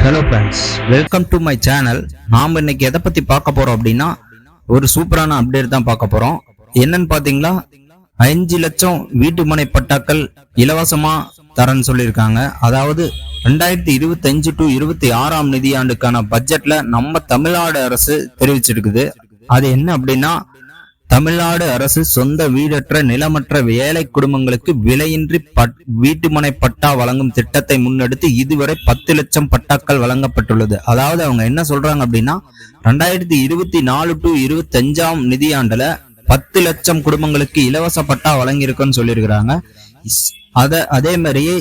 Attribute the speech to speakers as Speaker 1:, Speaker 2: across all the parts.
Speaker 1: Hello friends, welcome to my channel. நாம் இன்னைக்கு எதை பத்தி பார்க்க போறோம் அப்படின்னா, ஒரு சூப்பரான அப்டேட் தான் பார்க்க போறோம். என்னன்னு பாத்தீங்களா, 5 லட்சம் வீட்டு மனை பட்டாக்கள் இலவசமா தரேன்னு சொல்லியிருக்காங்க. அதாவது 2025 டு 26 நிதியாண்டுக்கான பட்ஜெட்ல நம்ம தமிழ்நாடு அரசு தெரிவிச்சிருக்குது. அது என்ன அப்படின்னா, தமிழ்நாடு அரசு சொந்த வீடற்ற நிலமற்ற ஏழை குடும்பங்களுக்கு விலையின்றி வீட்டுமனை பட்டா வழங்கும் திட்டத்தை முன்னெடுத்து இதுவரை 10 லட்சம் பட்டாக்கள் வழங்கப்பட்டுள்ளது. அதாவது அவங்க என்ன சொல்றாங்க அப்படின்னா, 2024 டு 25 நிதியாண்டுல 10 லட்சம் குடும்பங்களுக்கு இலவச பட்டா வழங்கியிருக்குன்னு சொல்லியிருக்கிறாங்க. அதே மாதிரியே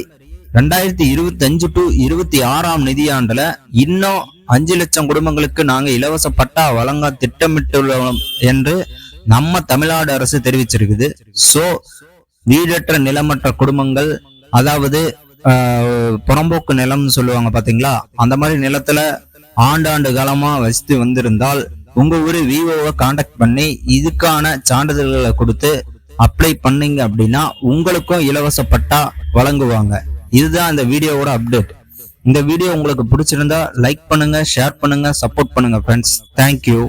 Speaker 1: 2025 டு 26 நிதியாண்டுல இன்னும் 5 லட்சம் குடும்பங்களுக்கு நாங்க இலவச பட்டா வழங்க திட்டமிட்டுள்ளோம் என்று நம்ம தமிழ்நாடு அரசு தெரிவிச்சிருக்குது. சோ வீடற்ற நிலமற்ற குடும்பங்கள், அதாவது புறம்போக்கு நிலம்னு சொல்லுவாங்க பாத்தீங்களா, அந்த மாதிரி நிலத்துல ஆண்டாண்டு காலமா வசித்து வந்திருந்தால் உங்க ஊரு விஓவை கான்டாக்ட் பண்ணி இதுக்கான சான்றிதழ்களை கொடுத்து அப்ளை பண்ணீங்க அப்படின்னா உங்களுக்கும் இலவச பட்டா வழங்குவாங்க. இதுதான் இந்த வீடியோவோட அப்டேட். இந்த வீடியோ உங்களுக்கு பிடிச்சிருந்தா லைக் பண்ணுங்க, ஷேர் பண்ணுங்க, சப்போர்ட் பண்ணுங்க ஃப்ரெண்ட்ஸ். தேங்க்யூ.